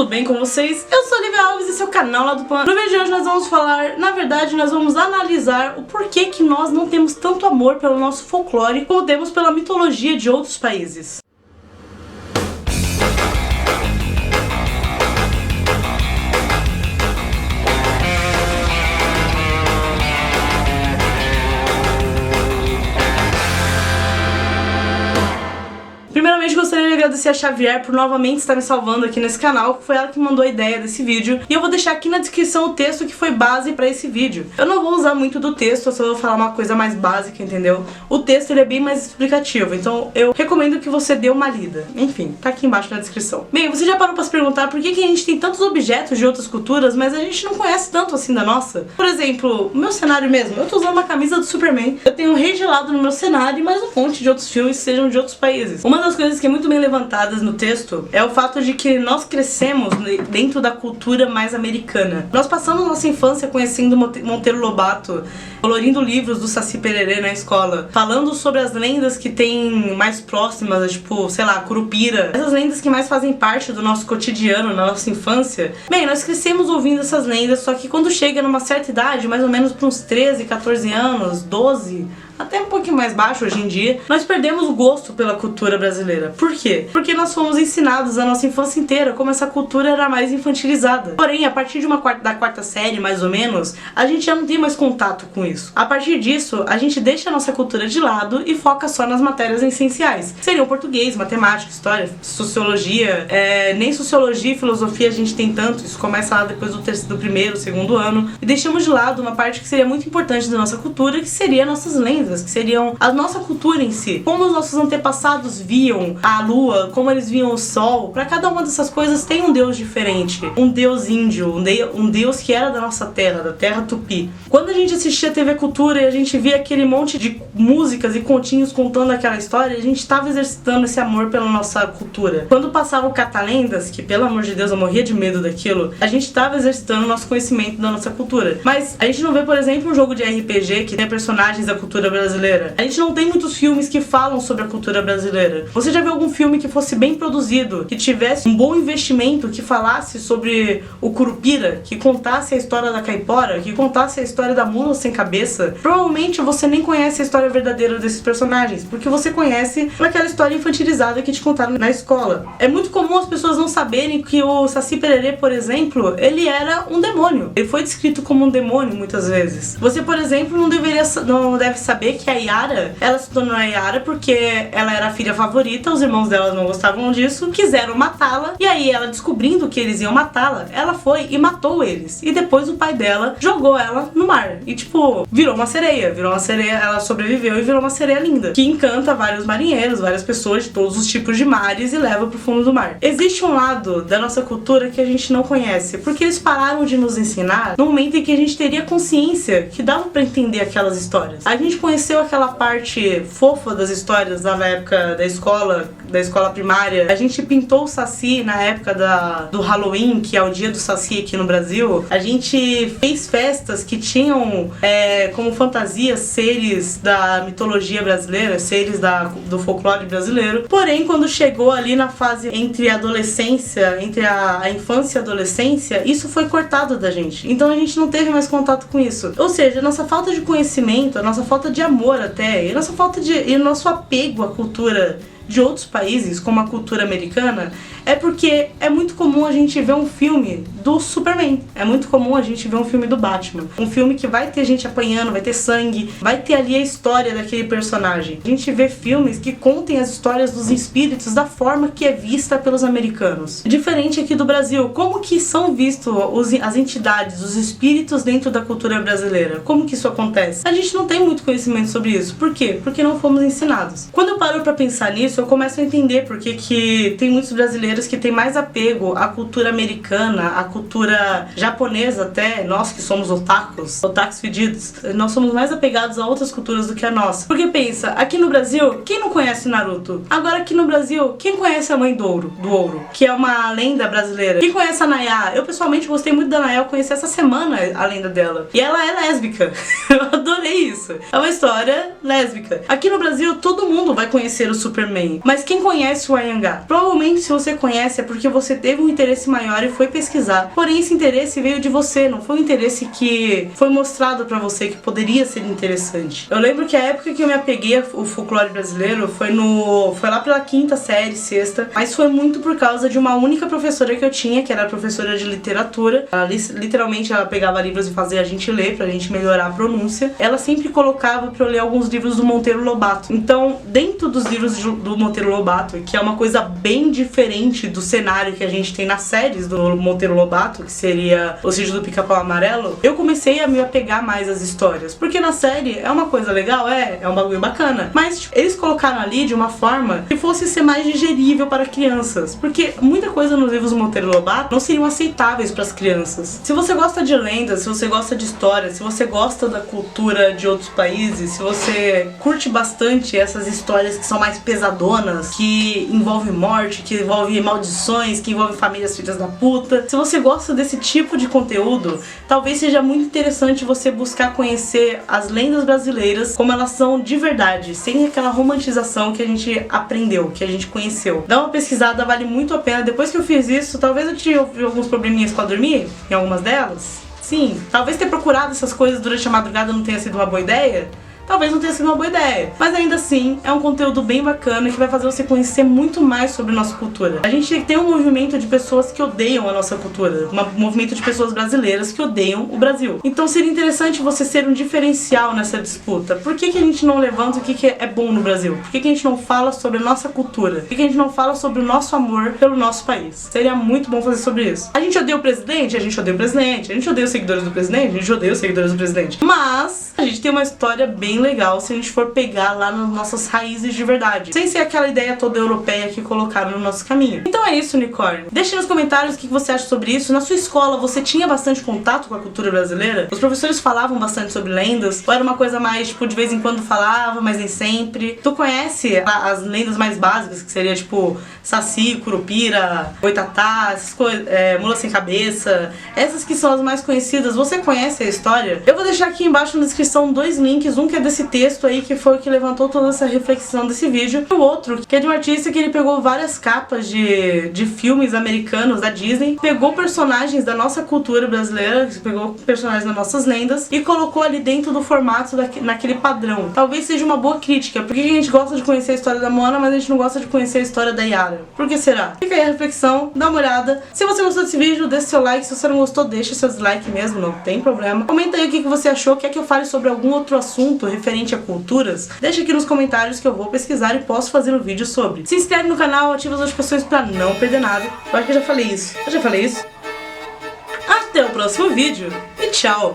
tudo bem com vocês? Eu sou Olivia Alves e esse é o canal lá do Pan. No vídeo de hoje nós vamos falar, na verdade nós vamos analisar o porquê que nós não temos tanto amor pelo nosso folclore como temos pela mitologia de outros países. Primeiramente gostaria de agradecer a Xavier por novamente estar me salvando aqui nesse canal, que foi ela que mandou a ideia desse vídeo, e eu vou deixar aqui na descrição o texto que foi base pra esse vídeo. Eu não vou usar muito do texto, eu só vou falar uma coisa mais básica, entendeu? O texto ele é bem mais explicativo, então eu recomendo que você dê uma lida. Enfim, tá aqui embaixo na descrição. Bem, você já parou pra se perguntar por que a gente tem tantos objetos de outras culturas, mas a gente não conhece tanto assim da nossa? Por exemplo, o meu cenário mesmo, eu tô usando uma camisa do Superman, eu tenho um rei gelado no meu cenário e mais um monte de outros filmes que sejam de outros países. Uma das coisas que é muito bem levantadas no texto é o fato de que nós crescemos dentro da cultura mais americana. Nós passamos nossa infância conhecendo Monteiro Lobato, colorindo livros do Saci Pererê na escola, falando sobre as lendas que tem mais próximas, tipo, sei lá, Curupira, essas lendas que mais fazem parte do nosso cotidiano, na nossa infância. Bem, nós crescemos ouvindo essas lendas, só que quando chega numa certa idade, mais ou menos para uns 13, 14 anos, 12... até um pouquinho mais baixo hoje em dia, nós perdemos o gosto pela cultura brasileira. Por quê? Porque nós fomos ensinados a nossa infância inteira como essa cultura era mais infantilizada. Porém, a partir de da quarta série, mais ou menos, a gente já não tem mais contato com isso. A partir disso, a gente deixa a nossa cultura de lado e foca só nas matérias essenciais. Seriam português, matemática, história, sociologia, nem sociologia e filosofia a gente tem tanto, isso começa lá depois do primeiro, segundo ano, e deixamos de lado uma parte que seria muito importante da nossa cultura, que seria nossas lendas, que seriam a nossa cultura em si. Como os nossos antepassados viam a lua, como eles viam o sol. Para cada uma dessas coisas tem um deus diferente. Um deus índio, um deus que era da nossa terra, da terra tupi. Quando a gente assistia TV Cultura e a gente via aquele monte de músicas e continhos contando aquela história, a gente estava exercitando esse amor pela nossa cultura. Quando passava o Catalendas, que pelo amor de Deus eu morria de medo daquilo, a gente estava exercitando o nosso conhecimento da nossa cultura. Mas a gente não vê, por exemplo, um jogo de RPG que tem personagens da cultura brasileira. A gente não tem muitos filmes que falam sobre a cultura brasileira. Você já viu algum filme que fosse bem produzido, que tivesse um bom investimento, que falasse sobre o Curupira, que contasse a história da Caipora, que contasse a história da mula sem cabeça? Provavelmente você nem conhece a história verdadeira desses personagens, porque você conhece aquela história infantilizada que te contaram na escola. É muito comum as pessoas não saberem que o Saci Pererê, por exemplo, ele era um demônio. Ele foi descrito como um demônio muitas vezes. Você, por exemplo, não deve saber que a Yara, ela se tornou a Yara porque ela era a filha favorita, os irmãos dela não gostavam disso, quiseram matá-la, e aí ela, descobrindo que eles iam matá-la, ela foi e matou eles. E depois o pai dela jogou ela no mar. E tipo, virou uma sereia, ela sobreviveu e virou uma sereia linda, que encanta vários marinheiros, várias pessoas de todos os tipos de mares e leva pro fundo do mar. Existe um lado da nossa cultura que a gente não conhece, porque eles pararam de nos ensinar no momento em que a gente teria consciência que dava pra entender aquelas histórias. A gente conheceu aquela parte fofa das histórias na época da escola primária. A gente pintou o Saci na época do Halloween, que é o dia do Saci aqui no Brasil. A gente fez festas que tinham como fantasia seres da mitologia brasileira, seres do folclore brasileiro. Porém, quando chegou ali na fase entre a adolescência, entre a infância e a adolescência, isso foi cortado da gente. Então a gente não teve mais contato com isso. Ou seja, a nossa falta de conhecimento, a nossa falta de amor até, e o nosso apego à cultura de outros países, como a cultura americana, é porque é muito comum a gente ver um filme do Superman, é muito comum a gente ver um filme do Batman, um filme que vai ter gente apanhando, vai ter sangue, vai ter ali a história daquele personagem. A gente vê filmes que contem as histórias dos espíritos da forma que é vista pelos americanos. Diferente aqui do Brasil, como que são vistos as entidades, os espíritos dentro da cultura brasileira? Como que isso acontece? A gente não tem muito conhecimento sobre isso. Por quê? Porque não fomos ensinados. Quando eu paro pra pensar nisso, eu começo a entender porque que tem muitos brasileiros que têm mais apego à cultura americana, à cultura japonesa até, nós que somos otakus fedidos, nós somos mais apegados a outras culturas do que a nossa. Porque pensa, aqui no Brasil, quem não conhece Naruto? Agora aqui no Brasil, quem conhece a Mãe do Ouro, que é uma lenda brasileira? Quem conhece a Nayá? Eu pessoalmente gostei muito da Nayá, eu conheci essa semana a lenda dela. E ela é lésbica. Eu adorei isso. É uma história lésbica. Aqui no Brasil, todo mundo vai conhecer o Superman. Mas quem conhece o Anhangá? Provavelmente se você conhece é porque você teve um interesse maior e foi pesquisar. Porém, esse interesse veio de você, não foi um interesse que foi mostrado pra você que poderia ser interessante. Eu lembro que a época que eu me apeguei ao folclore brasileiro foi lá pela quinta série, sexta, mas foi muito por causa de uma única professora que eu tinha, que era a professora de literatura. Ela literalmente ela pegava livros e fazia a gente ler pra gente melhorar a pronúncia. Ela sempre colocava pra eu ler alguns livros do Monteiro Lobato. Então, dentro dos livros do Monteiro Lobato, que é uma coisa bem diferente do cenário que a gente tem nas séries do Monteiro Lobato, que seria O Sítio do Pica-Pau Amarelo, eu comecei a me apegar mais às histórias. Porque na série é uma coisa legal, é um bagulho bacana, mas tipo, eles colocaram ali de uma forma que fosse ser mais digerível para crianças. Porque muita coisa nos livros do Monteiro Lobato não seriam aceitáveis para as crianças. Se você gosta de lendas, se você gosta de histórias, se você gosta da cultura de outros países, se você curte bastante essas histórias que são mais pesadonas, que envolvem morte, que envolvem maldições, que envolvem famílias filhas da puta, se você gosta desse tipo de conteúdo, talvez seja muito interessante você buscar conhecer as lendas brasileiras como elas são de verdade, sem aquela romantização que a gente aprendeu, que a gente conheceu. Dá uma pesquisada, vale muito a pena. Depois que eu fiz isso, talvez eu tive alguns probleminhas pra dormir, em algumas delas. Sim, talvez ter procurado essas coisas durante a madrugada não tenha sido uma boa ideia. Talvez não tenha sido uma boa ideia, mas ainda assim é um conteúdo bem bacana que vai fazer você conhecer muito mais sobre a nossa cultura. A gente tem um movimento de pessoas que odeiam a nossa cultura, um movimento de pessoas brasileiras que odeiam o Brasil. Então seria interessante você ser um diferencial nessa disputa. Por que a gente não levanta o que é bom no Brasil? Por que a gente não fala sobre a nossa cultura? Por que a gente não fala sobre o nosso amor pelo nosso país? Seria muito bom fazer sobre isso. A gente odeia o presidente? A gente odeia o presidente. A gente odeia os seguidores do presidente? A gente odeia os seguidores do presidente. Mas a gente tem uma história bem legal se a gente for pegar lá nas nossas raízes de verdade, sem ser aquela ideia toda europeia que colocaram no nosso caminho. Então é isso, unicórnio. Deixe nos comentários o que você acha sobre isso. Na sua escola você tinha bastante contato com a cultura brasileira? Os professores falavam bastante sobre lendas? Ou era uma coisa mais, tipo, de vez em quando falava, mas nem sempre? Tu conhece as lendas mais básicas, que seria tipo Saci, Curupira, Boitatá, essas coisas, Mula Sem Cabeça, essas que são as mais conhecidas? Você conhece a história? Eu vou deixar aqui embaixo na descrição dois links, um que é desse texto aí, que foi o que levantou toda essa reflexão desse vídeo, e o outro, que é de um artista que ele pegou várias capas de filmes americanos da Disney, pegou personagens da nossa cultura brasileira, pegou personagens das nossas lendas e colocou ali dentro do formato naquele padrão. Talvez seja uma boa crítica. Por que a gente gosta de conhecer a história da Moana, mas a gente não gosta de conhecer a história da Yara? Por que será? Fica aí a reflexão, dá uma olhada. Se você gostou desse vídeo, deixa seu like. Se você não gostou, deixa seu dislike mesmo, não tem problema. Comenta aí o que você achou, quer que eu fale sobre algum outro assunto referente a culturas? Deixa aqui nos comentários que eu vou pesquisar e posso fazer um vídeo sobre. Se inscreve no canal, ativa as notificações pra não perder nada. Eu acho que eu já falei isso. Até o próximo vídeo e tchau!